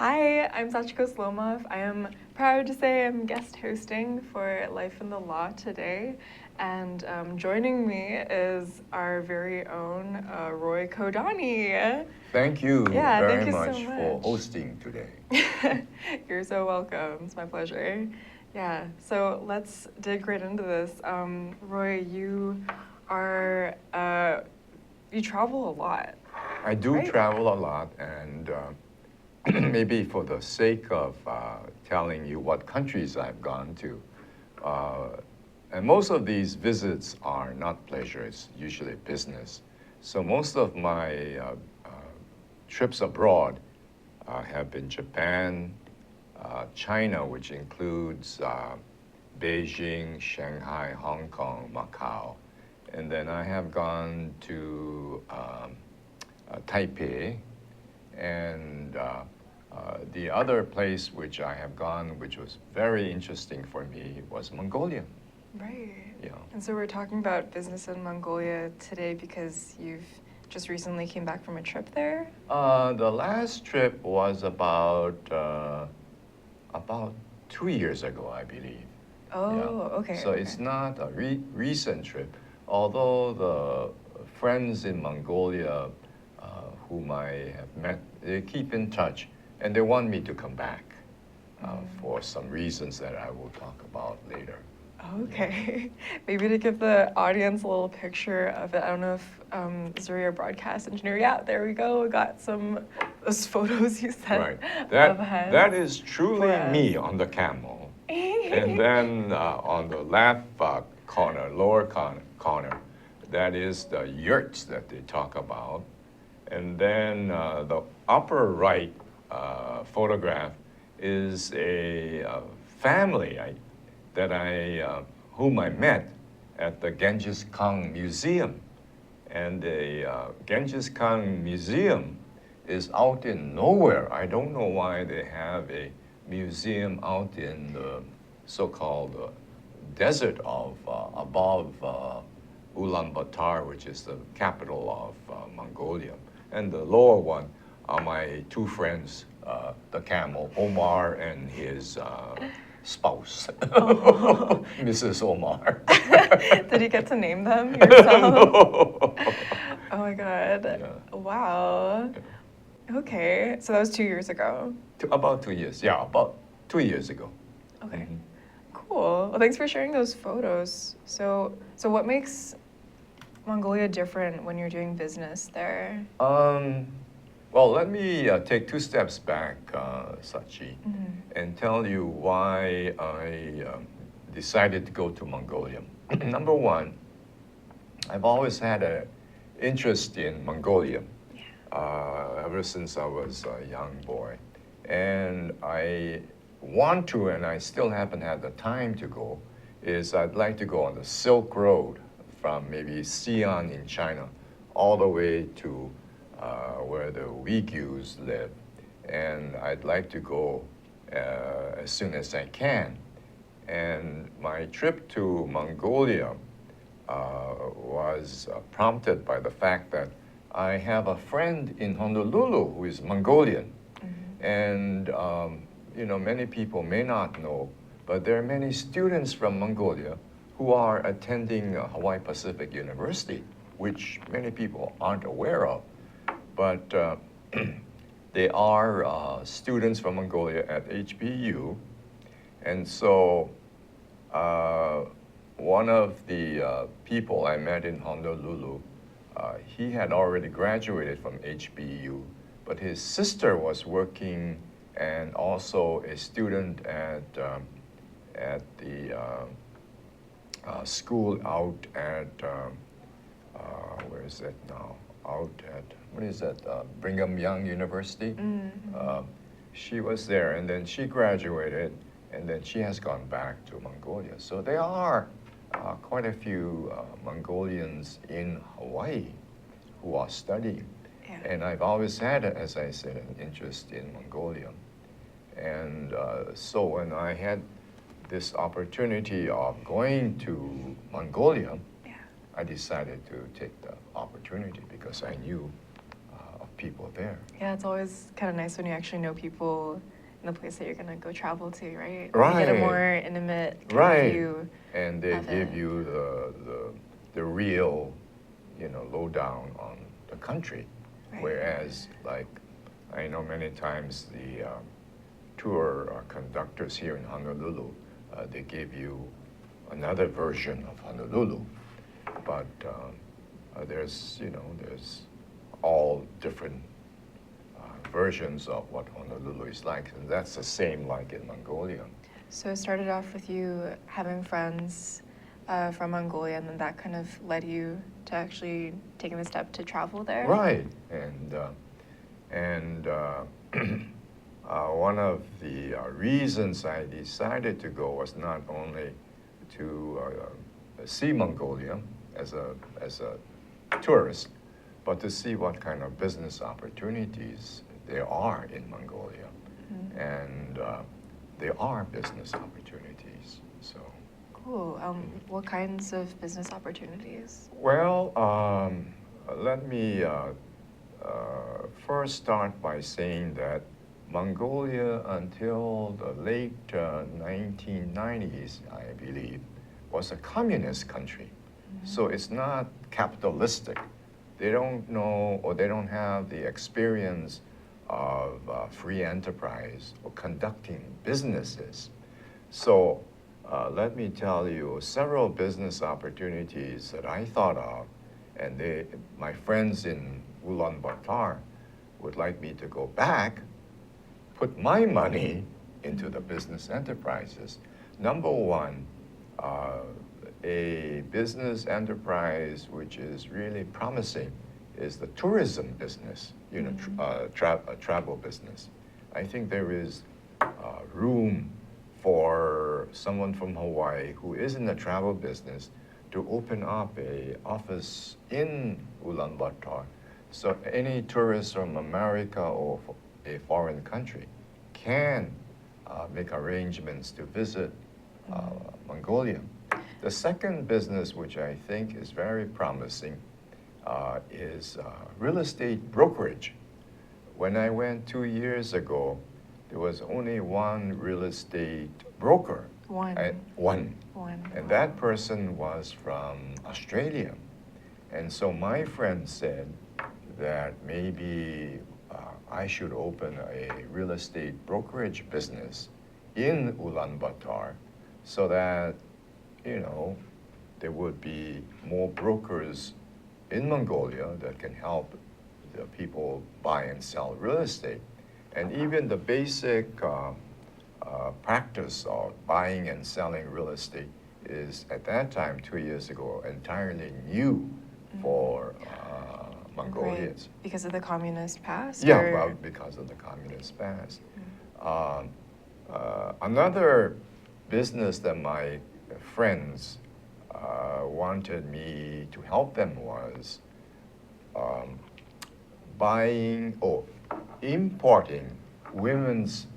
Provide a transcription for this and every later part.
Hi, I'm Sachiko Slomoff. I am proud to say I'm guest hosting for Life in the Law today. And joining me is our very own Roy Kodani. Thank you Yeah, very thank you so much for much. hosting today. You're so welcome. It's my pleasure. Yeah, so let's dig right into this. Roy, you are, you travel a lot. I do Right. travel a lot, and maybe for the sake of telling you what countries I've gone to, uh, and most of these visits are not pleasure, it's usually business. So most of my trips abroad have been Japan, China, which includes Beijing, Shanghai, Hong Kong, Macau. And then I have gone to Taipei, and the other place which I have gone, which was very interesting for me, was Mongolia. Right. Yeah. And so we're talking about business in Mongolia today because you've just recently came back from a trip there? The last trip was about 2 years ago, I believe. Oh, Yeah. okay. So it's not a recent trip, although the friends in Mongolia whom I have met, they keep in touch, and they want me to come back for some reasons that I will talk about later. Okay. Maybe to give the audience a little picture of it, I don't know if Zuri, our broadcast engineer, yeah, there we go. We got those photos you sent Right. of heads. That is truly for us. me on the camel. And then on the left corner, lower corner, that is the yurts that they talk about. And then the upper right photograph is a family whom I met at the Genghis Khan Museum. And the Genghis Khan Museum is out in nowhere. I don't know why they have a museum out in the so-called desert of above Ulaanbaatar, which is the capital of Mongolia. And the lower one are my two friends, the camel, Omar and his spouse, Mrs. Omar. Did you get to name them yourself? No. Oh my God. Yeah. Wow. Okay. So that was 2 years ago. About 2 years. Yeah, about 2 years ago. Okay. Cool. Well, thanks for sharing those photos. So what makes Mongolia different when you're doing business there? Well, let me take 2 steps back, Sachi, and tell you why I decided to go to Mongolia. Number one, I've always had an interest in Mongolia ever since I was a young boy. And I want to, and I still haven't had the time to go, is I'd like to go on the Silk Road from maybe Xi'an in China all the way to where the Uyghurs live. And I'd like to go as soon as I can. And my trip to Mongolia was prompted by the fact that I have a friend in Honolulu who is Mongolian. And, many people may not know, but there are many students from Mongolia who are attending Hawaii Pacific University, which many people aren't aware of. But they are students from Mongolia at HBU. And so one of the people I met in Honolulu, he had already graduated from HBU, but his sister was working and also a student at the school out at, where is it now? Out at, what is that, Brigham Young University? She was there, and then she graduated, and then she has gone back to Mongolia. So there are quite a few Mongolians in Hawaii who are studying. Yeah. And I've always had, as I said, an interest in Mongolia. And so when I had this opportunity of going to Mongolia, Yeah. I decided to take the opportunity because I knew people there. Yeah, it's always kind of nice when you actually know people in the place that you're gonna go travel to, right? Right. You get a more intimate kind of Right. view. And they of give it. you the real, lowdown on the country. Right. Whereas, like, I know many times the tour conductors here in Honolulu, they give you another version of Honolulu. But there's all different versions of what Honolulu is like, and that's the same like in Mongolia. So it started off with you having friends from Mongolia, and then that kind of led you to actually taking the step to travel there? Right, and one of the reasons I decided to go was not only to see Mongolia as a tourist, but to see what kind of business opportunities there are in Mongolia. Mm-hmm. And there are business opportunities. So. Cool. What kinds of business opportunities? Well, let me first start by saying that Mongolia, until the late 1990s, I believe, was a communist country. Mm-hmm. So it's not capitalistic. They don't know, or they don't have the experience of free enterprise or conducting businesses. So let me tell you several business opportunities that I thought of, and my friends in Ulaanbaatar would like me to go back, put my money into the business enterprises. Number one, a business enterprise which is really promising is the tourism business, travel business. I think there is room for someone from Hawaii who is in the travel business to open up an office in Ulaanbaatar. So any tourist from America or a foreign country can make arrangements to visit Mongolia. The second business, which I think is very promising, is real estate brokerage. When I went 2 years ago, there was only one real estate broker. One. One. And Wow. that person was from Australia. And so my friend said that maybe I should open a real estate brokerage business in Ulaanbaatar so that, there would be more brokers in Mongolia that can help the people buy and sell real estate. And even the basic practice of buying and selling real estate is, at that time, 2 years ago, entirely new for Mongolians. Right. Because of the communist past? Yeah, or? well, because of the communist past. Another business that my friends wanted me to help them was importing women's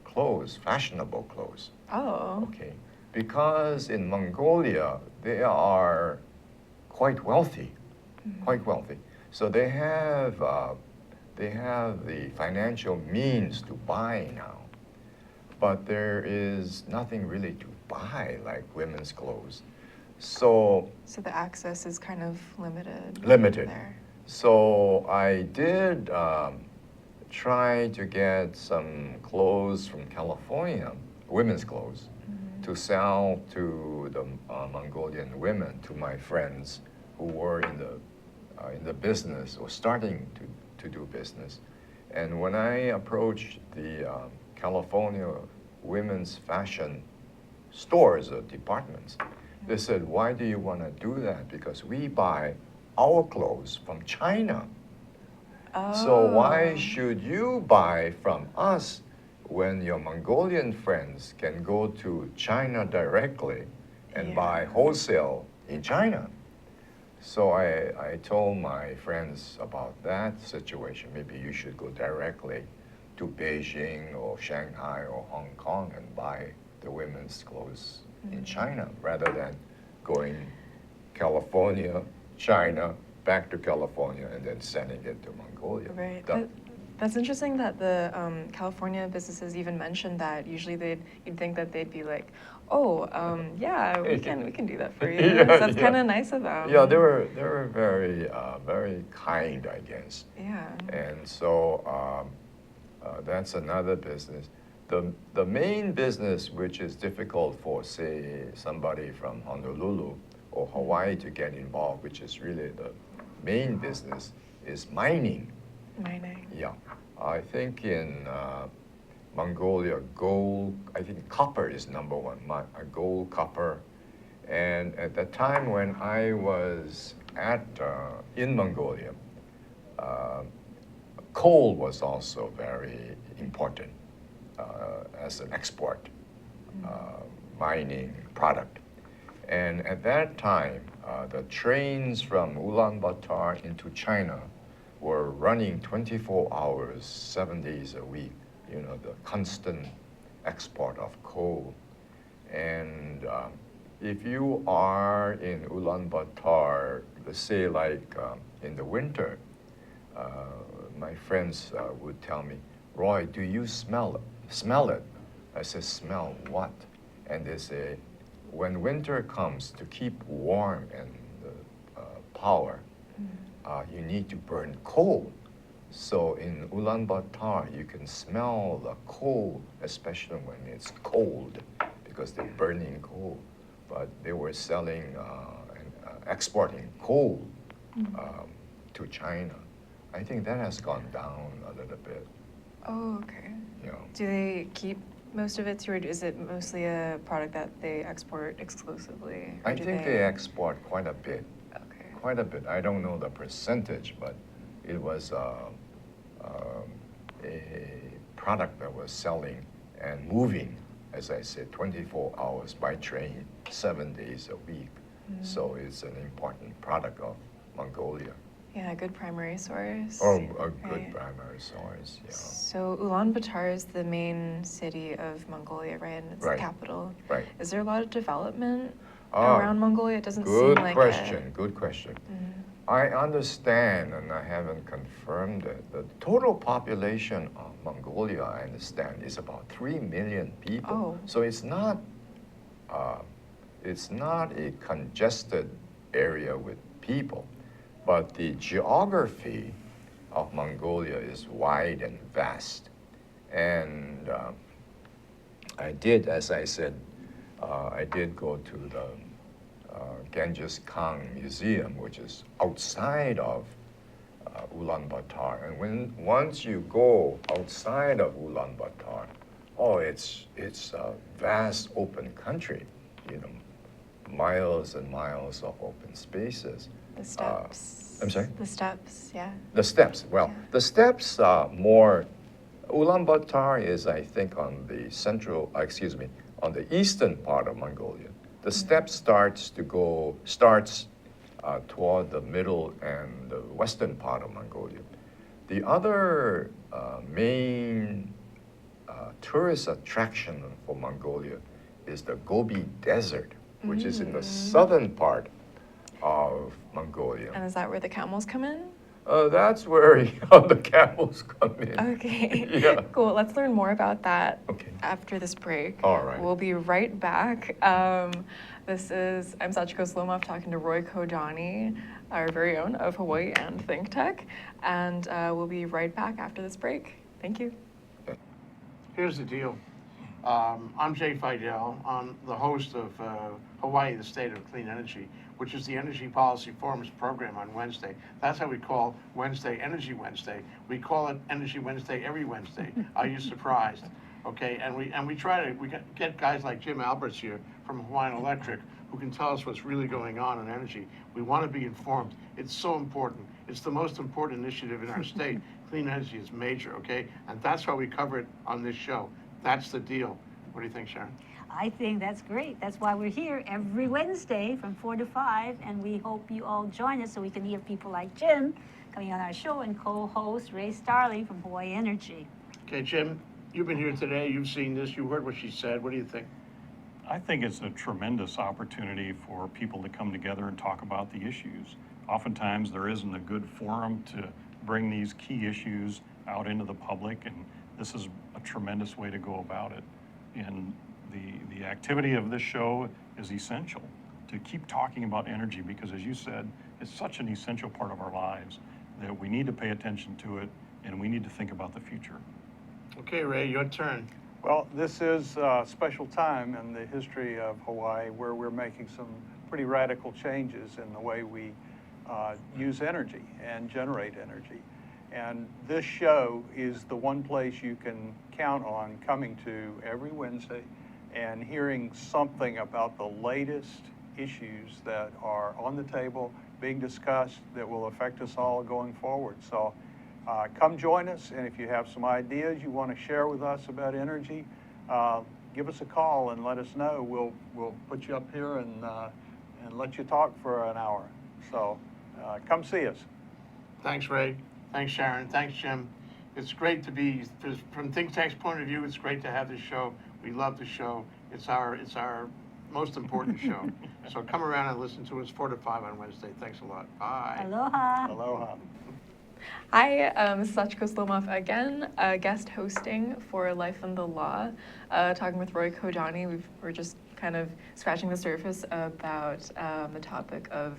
clothes, fashionable clothes. Oh. Okay, because in Mongolia they are quite wealthy, quite wealthy. So they have the financial means to buy now, but there is nothing really to buy like women's clothes. So the access is kind of limited. Limited. There. So I did try to get some clothes from California, women's clothes, to sell to the Mongolian women, to my friends who were in the business or starting to do business. And when I approached the California women's fashion stores or departments, they said, "Why do you want to do that? Because we buy our clothes from China. Oh. So why should you buy from us when your Mongolian friends can go to China directly and buy wholesale in China?" So I told my friends about that situation. Maybe you should go directly to Beijing or Shanghai or Hong Kong and buy the women's clothes in China rather than going California, China, back to California and then sending it to Mongolia. Right. That's interesting that the California businesses even mentioned that. Usually you'd think that they'd be like, oh, yeah, we can do that for you. Yeah, So that's kind of nice of them. Yeah, they were very very kind, I guess. Yeah. And so that's another business. The main business, which is difficult for, say, somebody from Honolulu or Hawaii to get involved, which is really the main business, is mining. Mining. Yeah, I think in Mongolia, gold, I think copper is number one, gold, copper. And at the time when I was in Mongolia, coal was also very important as an export mining product. And at that time, the trains from Ulaanbaatar into China were running 24 hours, 7 days a week, you know, the constant export of coal. And if you are in Ulaanbaatar, let's say like in the winter, my friends would tell me, Roy, do you smell it? I said, smell what? And they say, when winter comes, to keep warm and power, you need to burn coal. So in Ulaanbaatar, you can smell the coal, especially when it's cold, because they're burning coal. But they were selling and exporting coal to China. I think that has gone down a little bit. Oh, okay. You know. Do they keep most of it, or is it mostly a product that they export exclusively? I think they export quite a bit. Okay. Quite a bit. I don't know the percentage, but it was a product that was selling and moving, as I said, 24 hours by train, 7 days a week. So it's an important product of Mongolia. Yeah, a good primary source. Oh, a good Right. primary source, yeah. So Ulaanbaatar is the main city of Mongolia, right? And it's Right. the capital. Right. Is there a lot of development around Mongolia? It doesn't seem like Good question. I understand, and I haven't confirmed it, the total population of Mongolia, I understand, is about 3 million people. Oh. So it's not a congested area with people, but the geography of Mongolia is wide and vast. And I did, as I said, I did go to the Genghis Khan Museum, which is outside of Ulaanbaatar. And once you go outside of Ulaanbaatar, oh, it's a vast open country, you know, miles and miles of open spaces. The steppes. I'm sorry? The steppes, yeah. The steppes. Well, Yeah. the steppes are more. Ulaanbaatar is, I think, on the on the eastern part of Mongolia. The steppe starts toward the middle and the western part of Mongolia. The other main tourist attraction for Mongolia is the Gobi Desert, which is in the southern part of Mongolia. And is that where the camels come in? That's where the camels come in. Okay. Yeah. Cool. Let's learn more about that Okay. after this break. All right. We'll be right back. I'm Sachiko Slomoff talking to Roy Kodani, our very own of Hawaii and ThinkTech. And we'll be right back after this break. Thank you. Here's the deal. I'm Jay Fidel. I'm the host of Hawaii, the State of Clean Energy, which is the Energy Policy Forum's program on Wednesday. That's how we call Wednesday Energy Wednesday. We call it Energy Wednesday every Wednesday. Are you surprised? Okay, and we try to get guys like Jim Alberts here from Hawaiian Electric who can tell us what's really going on in energy. We want to be informed. It's so important. It's the most important initiative in our state. Clean energy is major, okay? And that's why we cover it on this show. That's the deal. What do you think, Sharon? I think that's great. That's why we're here every Wednesday from 4 to 5, and we hope you all join us so we can hear people like Jim coming on our show and co-host Ray Starling from Hawaii Energy. Okay, Jim, you've been here today. You've seen this. You heard what she said. What do you think? I think it's a tremendous opportunity for people to come together and talk about the issues. oftentimes there isn't a good forum to bring these key issues out into the public, and this is a tremendous way to go about it. And the activity of this show is essential to keep talking about energy, because as you said, it's such an essential part of our lives that we need to pay attention to it, and we need to think about the future. Okay, Ray, your turn. Well, this is a special time in the history of Hawaii where we're making some pretty radical changes in the way we use energy and generate energy. And this show is the one place you can count on coming to every Wednesday and hearing something about the latest issues that are on the table, being discussed, that will affect us all going forward. So come join us, and if you have some ideas you want to share with us about energy, give us a call and let us know. We'll put you up here and let you talk for an hour. So come see us. Thanks, Ray. Thanks, Sharon. Thanks, Jim. It's great to be, from ThinkTech's point of view, it's great to have this show. We love the show. It's our most important show. So come around and listen to us 4 to 5 on Wednesday. Thanks a lot. Bye. Aloha. Aloha. Hi, Sachiko Slomoff again, guest hosting for Life and the Law, talking with Roy Kodani. We're just kind of scratching the surface about the topic of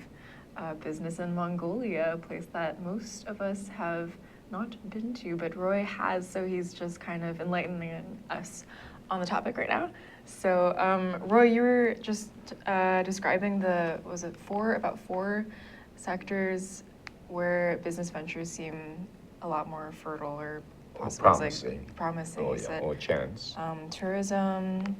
business in Mongolia, a place that most of us have not been to, but Roy has, so he's just kind of enlightening us on the topic right now. So, Roy, you were just describing about four sectors where business ventures seem a lot more fertile or possible, promising. Promising. Oh, You yeah, said or chance. tourism,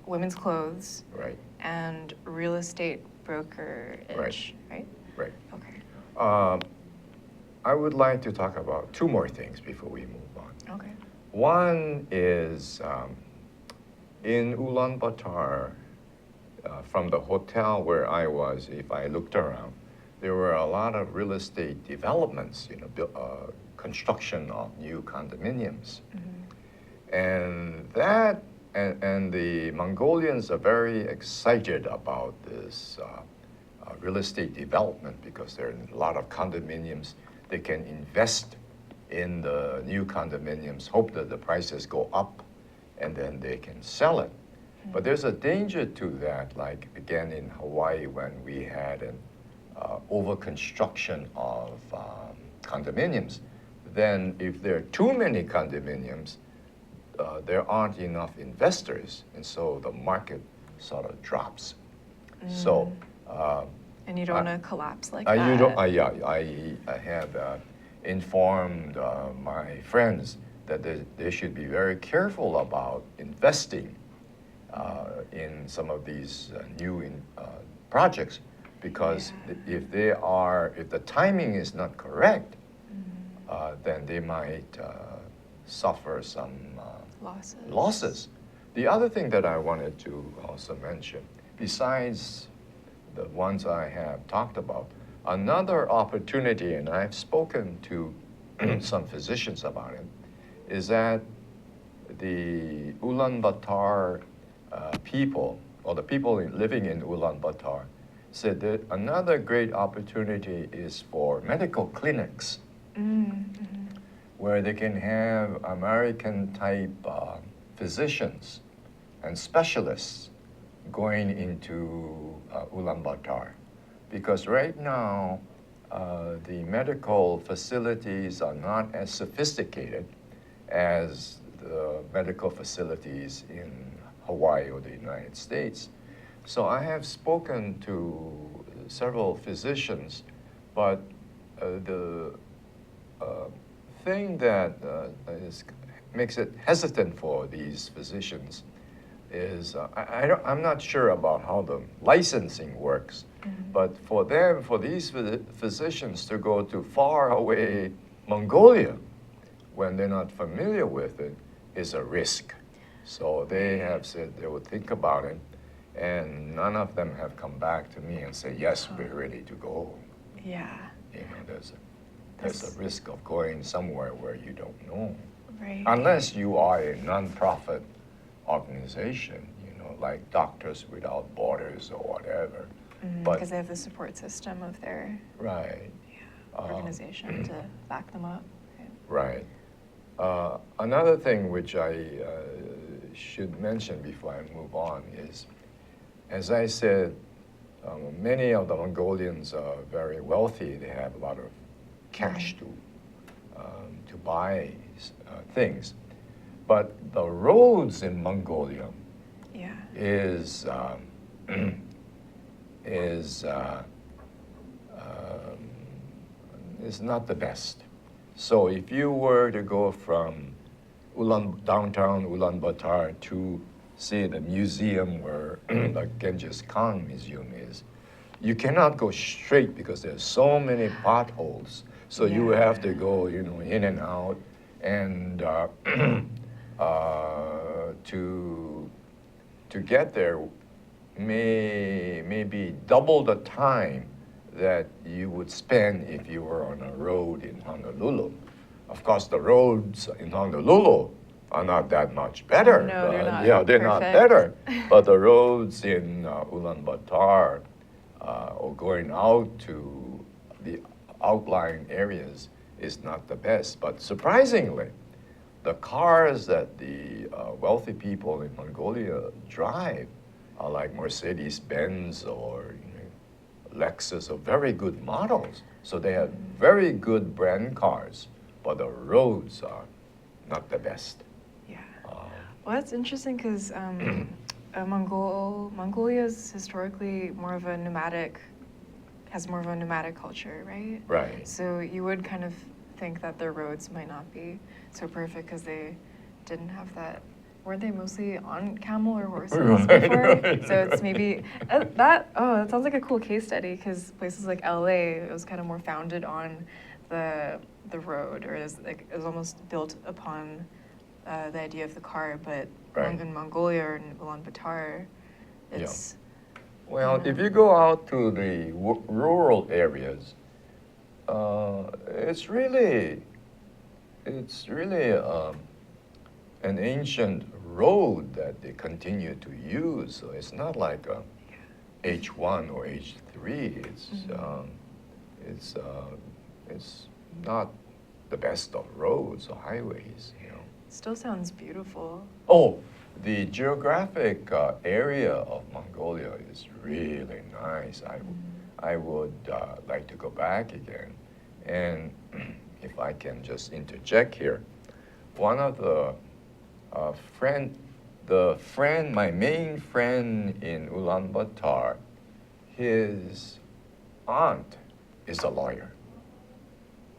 women's clothes, Right, and real estate brokerage, right? right. Okay. I would like to talk about two more things before we move on. Okay. One is in Ulaanbaatar, from the hotel where I was, if I looked around, there were a lot of real estate developments, construction of new condominiums. Mm-hmm. And the Mongolians are very excited about this real estate development because there are a lot of condominiums. They can invest in the new condominiums, hope that the prices go up, and then they can sell it. Mm-hmm. But there's a danger to that, like again in Hawaii when we had an over-construction of condominiums. Then if there are too many condominiums, there aren't enough investors, and so the market sort of drops. Mm. So, and you don't want to collapse like I have informed my friends that they should be very careful about investing in some of these new projects, because if the timing is not correct, then they might suffer some losses. The other thing that I wanted to also mention, besides the ones I have talked about, another opportunity, and I've spoken to some physicians about it, is that the Ulaanbaatar people, or the people living in Ulaanbaatar, said that another great opportunity is for medical clinics. Mm-hmm. Where they can have American-type physicians and specialists going into Ulaanbaatar. Because right now, the medical facilities are not as sophisticated as the medical facilities in Hawaii or the United States. So I have spoken to several physicians, but the thing that makes it hesitant for these physicians is I'm not sure about how the licensing works, but for these physicians to go to far away Mongolia when they're not familiar with it is a risk. So they have said they would think about it, and none of them have come back to me and say, yes, we're ready to go. Yeah. There's a risk of going somewhere where you don't know. Right. Unless you are a nonprofit organization, like Doctors Without Borders or whatever. But Because they have the support system of their right, organization to back them up. right. Another thing which I should mention before I move on is, as I said, many of the Mongolians are very wealthy. They have a lot of cash to buy things. But the roads in Mongolia Yeah. is is not the best. So if you were to go from downtown Ulaanbaatar to see the museum where the Genghis Khan Museum is, you cannot go straight because there's so many potholes. So you have to go, in and out, and to get there maybe double the time that you would spend if you were on a road in Honolulu. Of course, the roads in Honolulu are not that much better. No, they're not Yeah, they're not perfect. better. But the roads in Ulaanbaatar or going out to the outlying areas is not the best. But surprisingly, the cars that the wealthy people in Mongolia drive are like Mercedes-Benz or Lexus, are very good models. So they have very good brand cars, but the roads are not the best. Yeah. Well, that's interesting because Mongolia is historically has more of a nomadic culture, right? Right. So you would kind of think that their roads might not be so perfect because they didn't have that. Weren't they mostly on camel or horses before? Right. So it's maybe that sounds like a cool case study because places like LA, it was kind of more founded on the road, or it was almost built upon the idea of the car. But Right. in Mongolia or in Ulaanbaatar, it's Well, if you go out to the rural areas, it's really an ancient road that they continue to use. So it's not like a H1 or H3. It's not the best of roads or highways. still sounds beautiful. Oh, the geographic area of Mongolia is really nice. I would like to go back again. And if I can just interject here, one of my main friend in Ulaanbaatar, his aunt is a lawyer.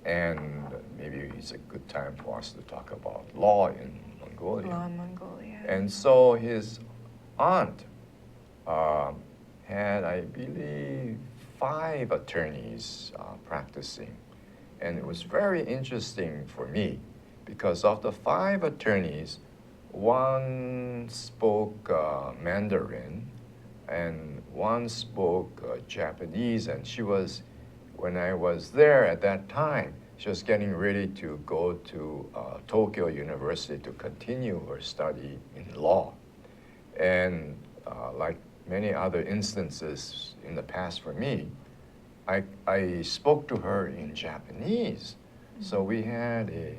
And maybe it's a good time for us to talk about law in Mongolia. Law in Mongolia. And so his aunt had, I believe, 5 attorneys practicing. And it was very interesting for me because of the 5 attorneys, one spoke Mandarin and one spoke Japanese. And when I was there at that time, she was getting ready to go to Tokyo University to continue her study in law. And like many other instances in the past for me, I spoke to her in Japanese. So we had a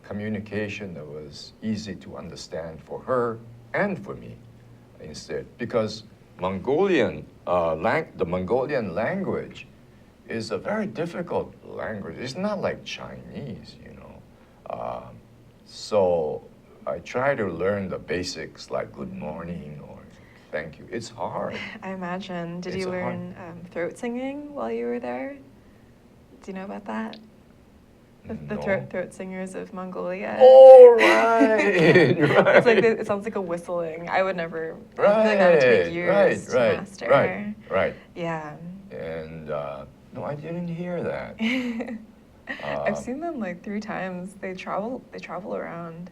communication that was easy to understand for her and for me instead. Because the Mongolian language is a very difficult language. It's not like Chinese, So I try to learn the basics like good morning or thank you. It's hard. I imagine. Did It's you a hard- learn throat singing while you were there? Do you know about that? The No. throat singers of Mongolia. Oh, right. It's like it sounds like a whistling. I would never. I feel like that would take years to master. Right. Yeah. And no, I didn't hear that. I've seen them like 3 times. They travel around.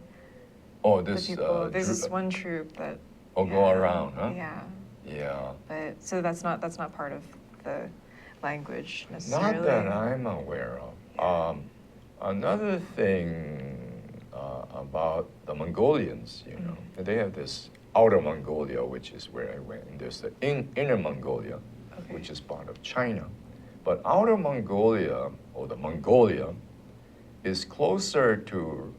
Oh, The this. people. There's this one troupe that. Oh, go around, huh? Yeah. Yeah. But so that's not part of the language Not necessarily. that I'm aware of. Another thing about the Mongolians, they have this Outer Mongolia, which is where I went. And there's the Inner Mongolia, Okay. which is part of China. But Outer Mongolia, or the Mongolia, is closer to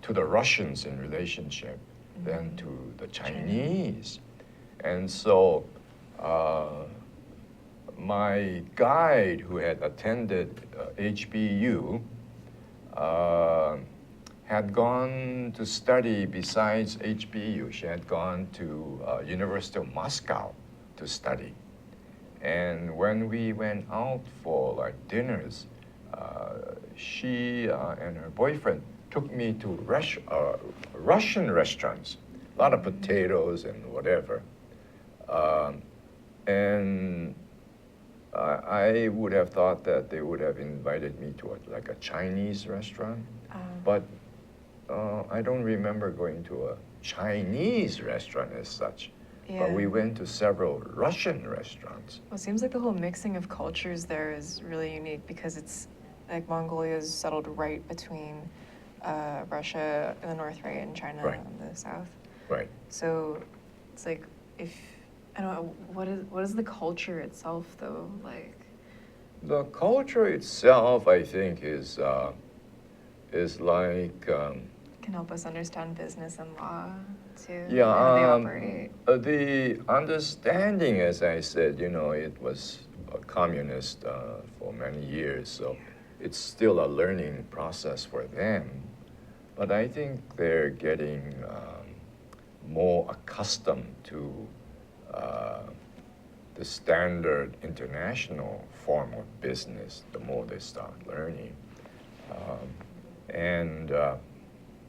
the Russians in relationship than to the Chinese. And so my guide who had attended HBU had gone to study besides HBU. She had gone to University of Moscow to study. And when we went out for like dinners, she and her boyfriend took me to Russian restaurants, a lot of potatoes and whatever. And I would have thought that they would have invited me to like a Chinese restaurant, but I don't remember going to a Chinese restaurant as such. But we went to several Russian restaurants. Well, it seems like the whole mixing of cultures there is really unique because it's like Mongolia is settled right between Russia in the north, right, and China in the south. Right. So it's like I don't know, what is the culture itself though like? The culture itself, I think, is like. Can help us understand business and law too. Yeah, how they operate. The understanding, as I said, it was a communist for many years, so it's still a learning process for them. But I think they're getting more accustomed to the standard international form of business the more they start learning. And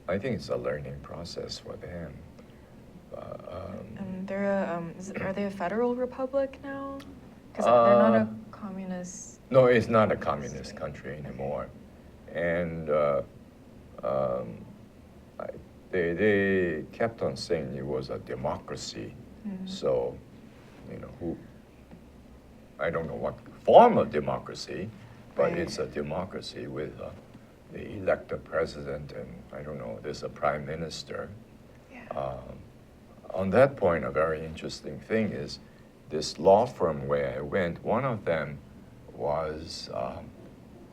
I think it's a learning process for them. And they're are they a federal republic now? Because they're not a communist. No, it's not a communist country anymore. And they kept on saying it was a democracy. So, I don't know what form of democracy, but it's a democracy with the elected president and, I don't know, there's a prime minister. On that point, a very interesting thing is this law firm where I went, one of them was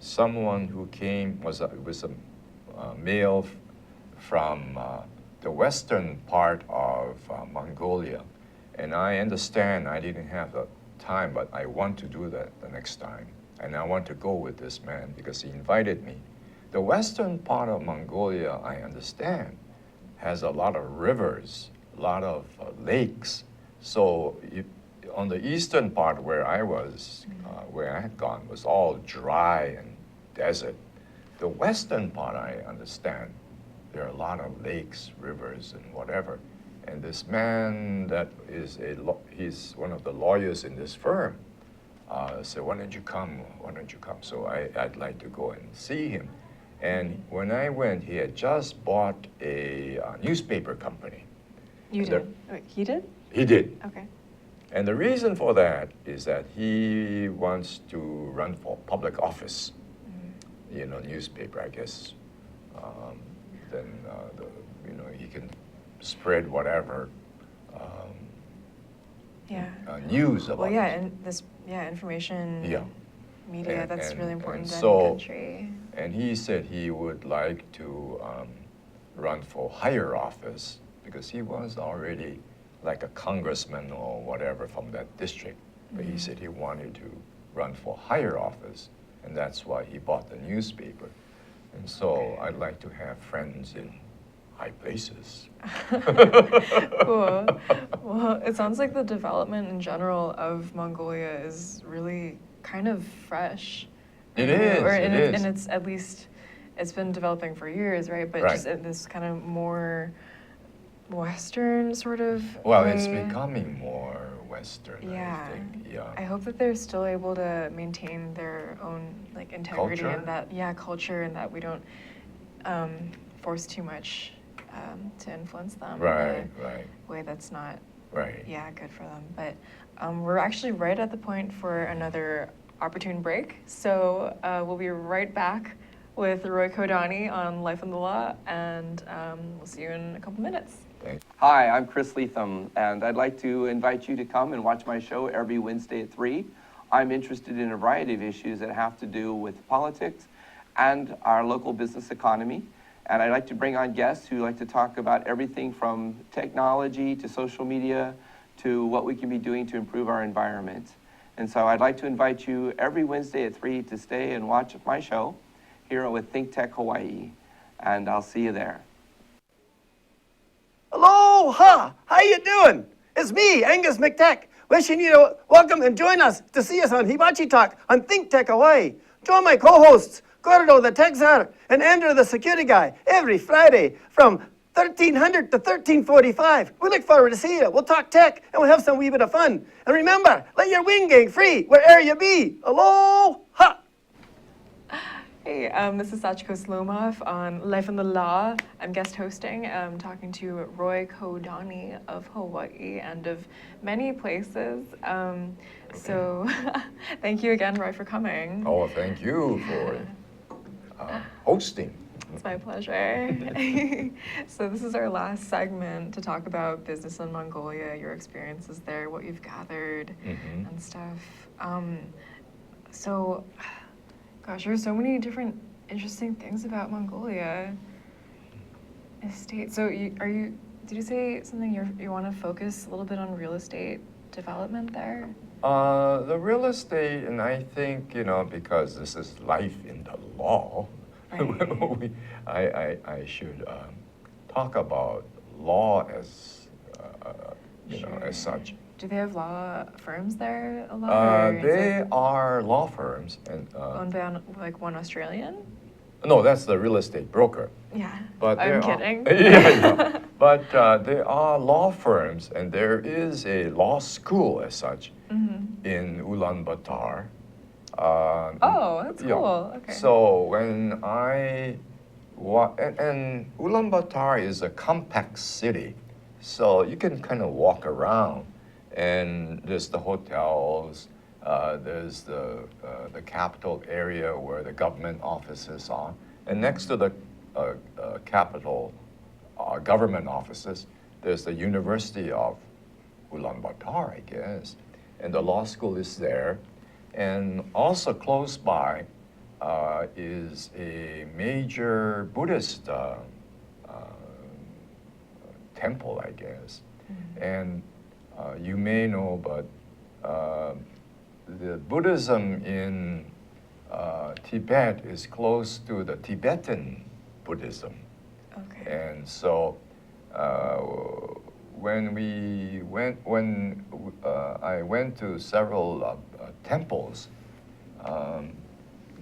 someone who was a male from the western part of Mongolia. And I understand I didn't have the time, but I want to do that the next time. And I want to go with this man because he invited me. The western part of Mongolia, I understand, has a lot of rivers, a lot of lakes. So on the eastern part where I was, where I had gone, was all dry and desert. The western part, I understand, there are a lot of lakes, rivers, and whatever. And this man that is he's one of the lawyers in this firm, said, why don't you come? So I'd like to go and see him. And when I went, he had just bought a newspaper company. You did? Wait, he did? He did. Okay. And the reason for that is that he wants to run for public office, newspaper, I guess. Then, he can spread whatever news about Well, information, media, that's really important in the country. And he said he would like to run for higher office because he was already like a congressman or whatever from that district. But he said he wanted to run for higher office, and that's why he bought the newspaper. And so I'd like to have friends in high places. Cool. Well, it sounds like the development in general of Mongolia is really kind of fresh. It is. And it's at least, it's been developing for years, right? But just in this kind of more Western sort of Well, way. it's becoming more Western, Yeah. I think. Yeah. I hope that they're still able to maintain their own integrity Culture? and that culture, and that we don't force too much to influence them in a way that's not good for them. But we're actually right at the point for another opportune break, so we'll be right back with Roy Kodani on Life and the Law, and we'll see you in a couple minutes. Hi, I'm Chris Leatham, and I'd like to invite you to come and watch my show every Wednesday at 3. I'm interested in a variety of issues that have to do with politics and our local business economy. And I'd like to bring on guests who like to talk about everything from technology to social media to what we can be doing to improve our environment. And so I'd like to invite you every Wednesday at 3 to stay and watch my show here with ThinkTech Hawaii. And I'll see you there. Aloha! How you doing? It's me, Angus McTech, wishing you to welcome and join us to see us on Hibachi Talk on ThinkTech Hawaii. Join my co-hosts, Gordo the Tech Czar and Andrew the Security Guy, every Friday from 1300 to 1345. We look forward to seeing you. We'll talk tech and we'll have some wee bit of fun. And remember, let your wing gang free wherever you be. Aloha! Hey, this is Sachiko Slomoff on Life in the Law. I'm guest hosting. I'm talking to Roy Kodani of Hawaii and of many places. So thank you again, Roy, for coming. Oh, thank you for hosting. It's my pleasure. So this is our last segment to talk about business in Mongolia, your experiences there, what you've gathered and stuff. So, gosh, there's so many different interesting things about Mongolia. Estate. So did you say something you want to focus a little bit on real estate development there? The real estate, and I think, because this is life in the law, Right. I should talk about law as, as such. Do they have law firms there a lot? Or is They it are law firms, and owned by like one Australian? no, that's the real estate broker. Yeah. But I'm there are- kidding. yeah. But there are law firms, and there is a law school as such in Ulaanbaatar. Oh, that's yeah. cool. Okay. So when and Ulaanbaatar is a compact city, so you can kind of walk around, and there's the hotels, there's the capital area where the government offices are, and next to the capital government offices, there's the University of Ulaanbaatar, I guess, and the law school is there. And also close by is a major Buddhist temple, I guess. And you may know, but the Buddhism in Tibet is close to the Tibetan Buddhism. Okay. And so when I went to several temples,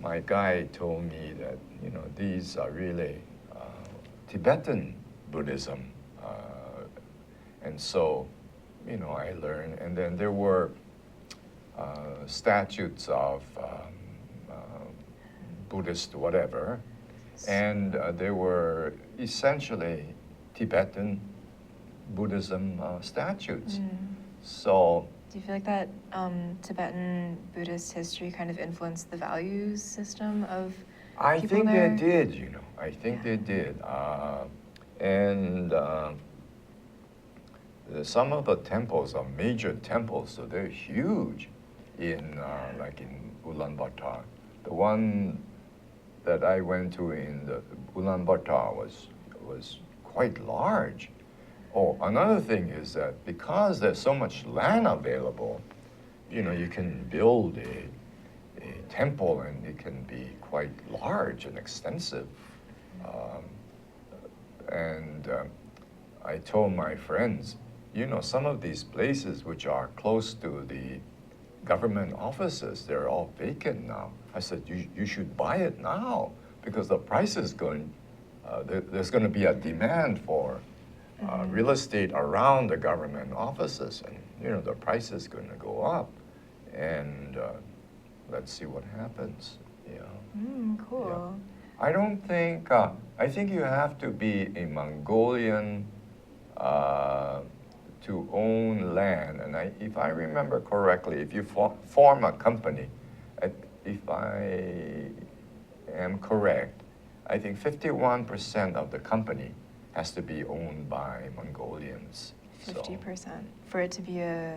my guide told me that these are really Tibetan Buddhism, and so I learned. And then there were statues of Buddhist whatever, and they were essentially Tibetan Buddhism statues. So Do you feel like that Tibetan Buddhist history kind of influenced the values system of I people think there? they did, I think they did. And some of the temples are major temples, so they're huge in like in Ulaanbaatar. The one that I went to in the Ulaanbaatar was quite large. Oh, another thing is that because there's so much land available, you can build a temple and it can be quite large and extensive. I told my friends, some of these places which are close to the government offices, they're all vacant now. I said, you should buy it now because the price is going, there's going to be a demand for real estate around the government offices, and the price is going to go up, and let's see what happens. Cool. I don't think. I think you have to be a Mongolian to own land, and if I remember correctly, if you form a company, if I am correct, I think 51% of the company has to be owned by Mongolians. So- 50% for it to be a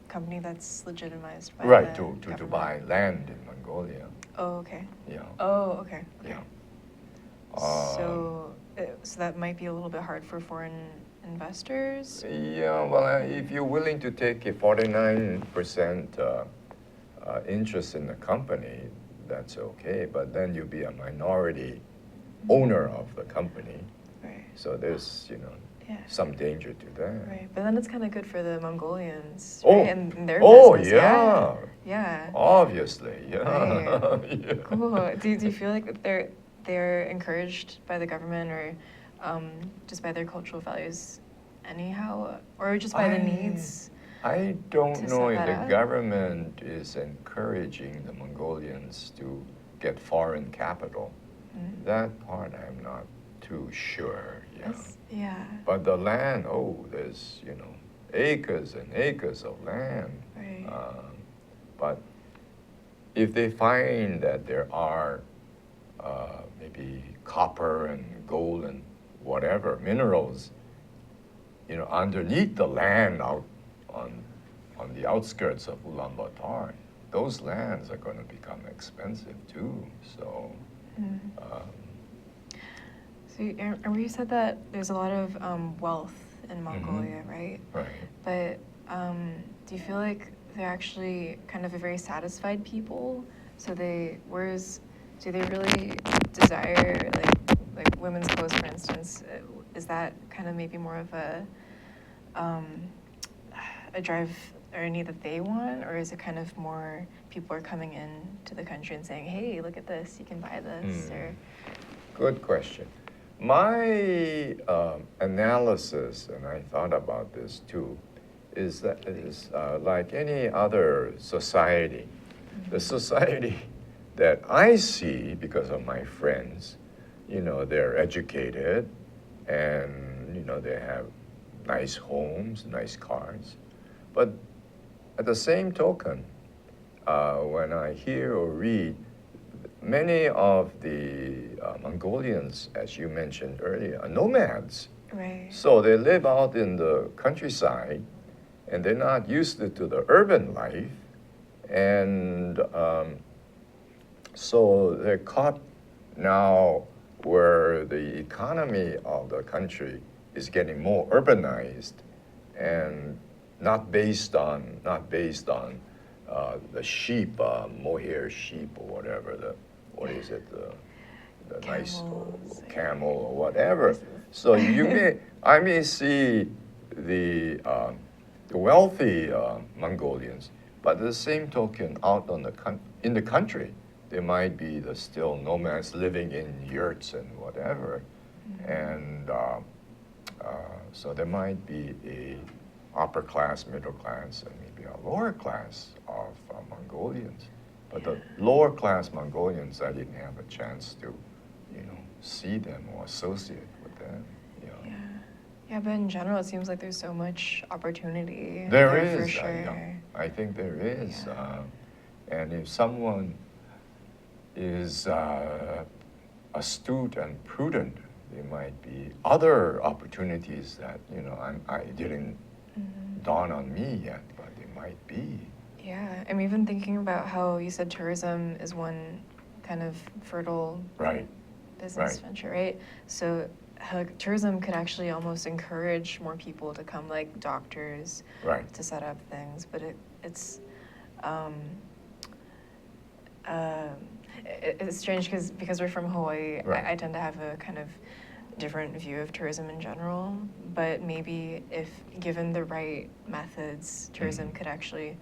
company that's legitimized by Right, the to government. buy land in Mongolia. Oh, okay. Yeah. Oh, okay. Okay. Yeah. So that might be a little bit hard for foreign investors. Yeah, well, if you're willing to take a 49% interest in the company, that's okay. But then you'll be a minority owner of the company. Right. So there's, Yeah. some danger to that. Right. But then it's kind of good for the Mongolians, Oh. right? And their Oh, business. yeah. Yeah. Obviously, yeah. Right. Yeah. Cool. Do you feel like that they're encouraged by the government or just by their cultural values anyhow, or just by the needs? I don't to know set if that the up? government is encouraging the Mongolians to get foreign capital. Mm. That part I'm not too sure. Yeah. Yeah. But the land, there's acres and acres of land. Right. But if they find that there are maybe copper and gold and whatever minerals, underneath the land out on the outskirts of Ulaanbaatar, those lands are going to become expensive too. So. Mm. So I remember you said that there's a lot of wealth in Mongolia, right? Right. But do you feel like they're actually kind of a very satisfied people? So do they really desire like women's clothes, for instance? Is that kind of maybe more of a drive or a need that they want, or is it kind of more people are coming in to the country and saying, "Hey, look at this, you can buy this," or? Good question. My analysis, and I thought about this too, is that it is like any other society. The society that I see, because of my friends, they're educated and, they have nice homes, nice cars. But at the same token, when I hear or read, many of the Mongolians, as you mentioned earlier, are nomads. Right. So they live out in the countryside, and they're not used to the urban life. And so they're caught now where the economy of the country is getting more urbanized and not based on the sheep, mohair sheep or whatever, what is it, the nice Camels. camel or whatever. So I may see the wealthy Mongolians, but at the same token, out in the country, there might be the still nomads living in yurts and whatever, and so there might be a upper class, middle class, and maybe a lower class of Mongolians. But the lower class Mongolians, I didn't have a chance to, see them or associate with them. Yeah. Yeah, but in general, it seems like there's so much opportunity There there is, for sure. I think there is. Yeah. And if someone is astute and prudent, there might be other opportunities that, I didn't dawn on me yet, but there might be. Yeah, I'm even thinking about how you said tourism is one kind of fertile Right. business Right. venture, right? So how tourism could actually almost encourage more people to come, like doctors, Right. to set up things. But it's strange because we're from Hawaii. Right. I tend to have a kind of different view of tourism in general. But maybe if given the right methods, tourism could actually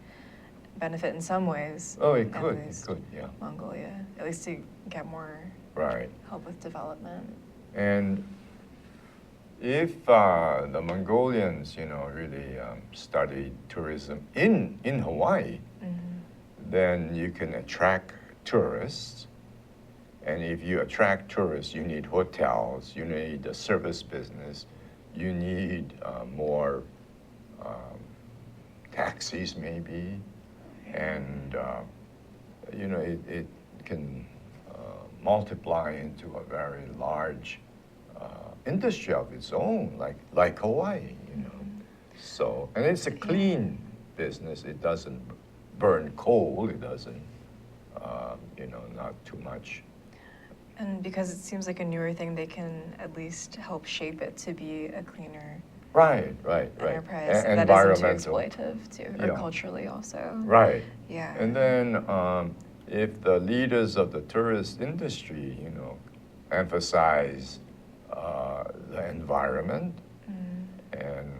benefit in some ways. Oh, it at could, least yeah. Mongolia, at least to get more Right. help with development. And if the Mongolians, really studied tourism in Hawaii, then you can attract tourists. And if you attract tourists, you need hotels, you need the service business, you need more taxis maybe, and it can multiply into a very large industry of its own, like Hawaii, you know. So, and it's a clean business. It doesn't burn coal. It doesn't, you know, not too much. And because it seems like a newer thing, they can at least help shape it to be a cleaner Right. enterprise And that isn't too environmental. exploitive too, or Yeah. culturally also. Right. Yeah. And then if the leaders of the tourist industry, you know, emphasize the environment and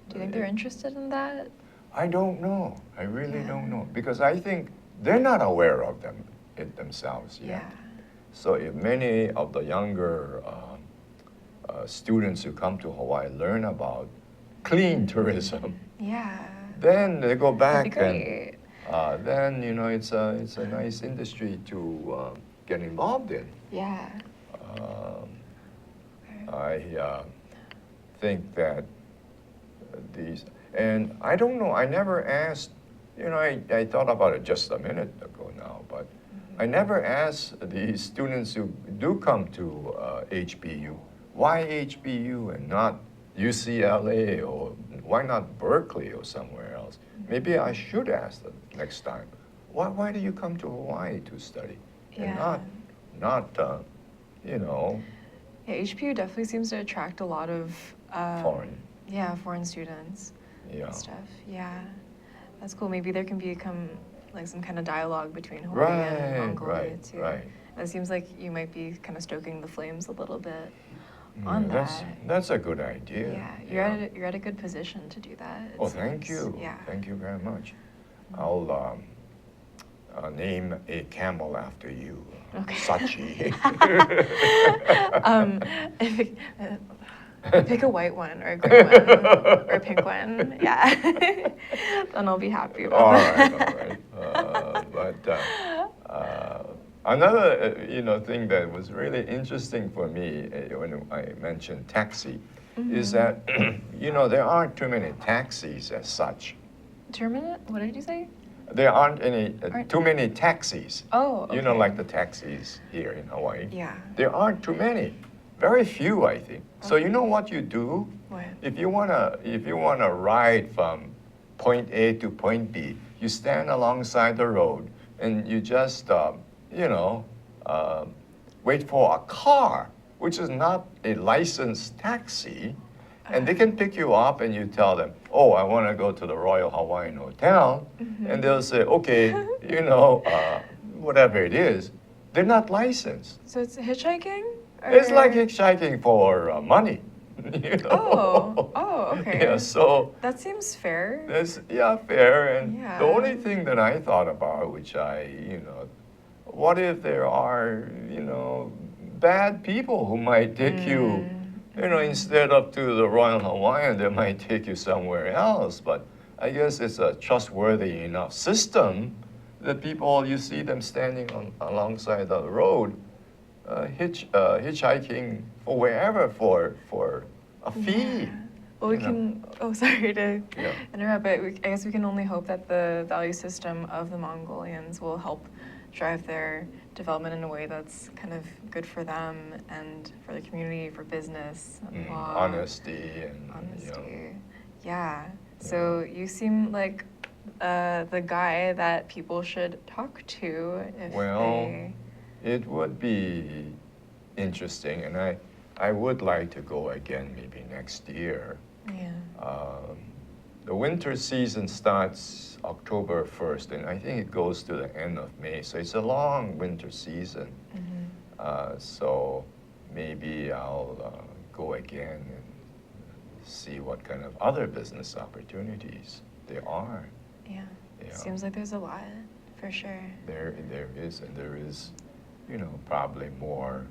Do you think they're interested in that? I don't know. I really Yeah. don't know because I think they're not aware of it themselves yet. Yeah. So if many of the younger students who come to Hawaii learn about clean tourism, Yeah. then they go back That'd be great. and then you know it's a nice industry to get involved in. Yeah. I think that these, and I don't know, I never asked, you know, I thought about it just a minute ago now, but I never asked the students who do come to HBU, why HBU and not UCLA or why not Berkeley or somewhere else? Maybe I should ask them next time. Why do you come to Hawaii to study? And Yeah. not you know, Yeah, HPU definitely seems to attract a lot of foreign. Yeah, foreign students Yeah. and stuff. Yeah, that's cool. Maybe there can become like some kind of dialogue between Hawaii and Mongolia too. Right. It seems like you might be kind of stoking the flames a little bit Yeah, on that. that's a good idea. Yeah, you're at a good position to do that. it Oh, thank seems. you. Yeah. Thank you very much. I'll name a camel after you, Okay. Sachi. Pick a white one or a green one or a pink one. Yeah, then I'll be happy about All that. right. Another you know thing that was really interesting for me when I mentioned taxi is that you know there aren't too many taxis as such. Terminate? What did you say? There aren't any Aren't- too many taxis. Oh, okay. You know, like the taxis here in Hawaii. Yeah. There aren't too many. Very few, I think. So you know what you do? What? If you wanna ride from point A to point B, you stand alongside the road and you just you know wait for a car, which is not a licensed taxi, and they can pick you up and you tell them, oh, I want to go to the Royal Hawaiian Hotel, and they'll say, okay, you know, whatever it is. They're not licensed. So it's hitchhiking? It's Or- like hitchhiking for money. You know? Oh, okay. Yeah, so That seems fair. that's fair. And Yeah. the only thing that I thought about, which what if there are, you know, bad people who might take you, you know, instead of to the Royal Hawaiian, they might take you somewhere else. But I guess it's a trustworthy enough system that people, you see them standing alongside the road, hitchhiking or wherever for a fee. Well, we you know. can. Oh, sorry to Yeah. interrupt, but I guess we can only hope that the value system of the Mongolians will help drive their development in a way that's kind of good for them and for the community, for business, and law. Honesty and Honesty. Yeah. So you seem like the guy that people should talk to if Well, they. it would be interesting, and I would like to go again maybe next year. Yeah. The winter season starts October 1st, and I think it goes to the end of May, so it's a long winter season. So maybe I'll go again and see what kind of other business opportunities there are. Yeah. Yeah. Seems like there's a lot, for sure. There is, and there is, you know, probably more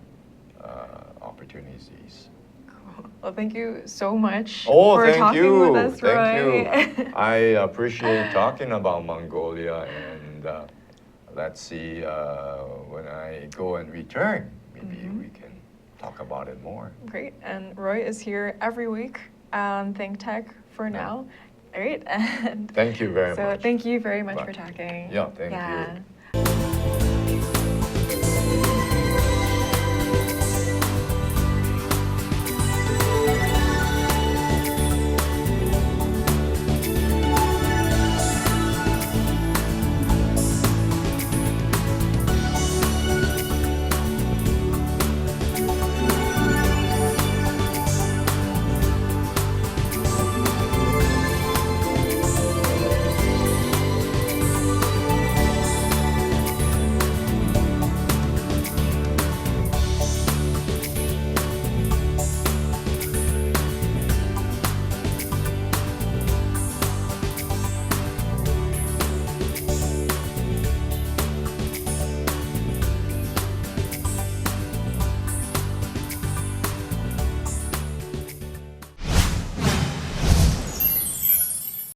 opportunities. Cool. Well, thank you so much Oh, for thank talking you. with us, Thank Roy. you. I appreciate talking about Mongolia, and let's see when I go and return, maybe we can talk about it more. Great. And Roy is here every week on ThinkTech for now. Great. And Thank you very so much. thank you very much Bye. for talking. Yeah, thank you. you.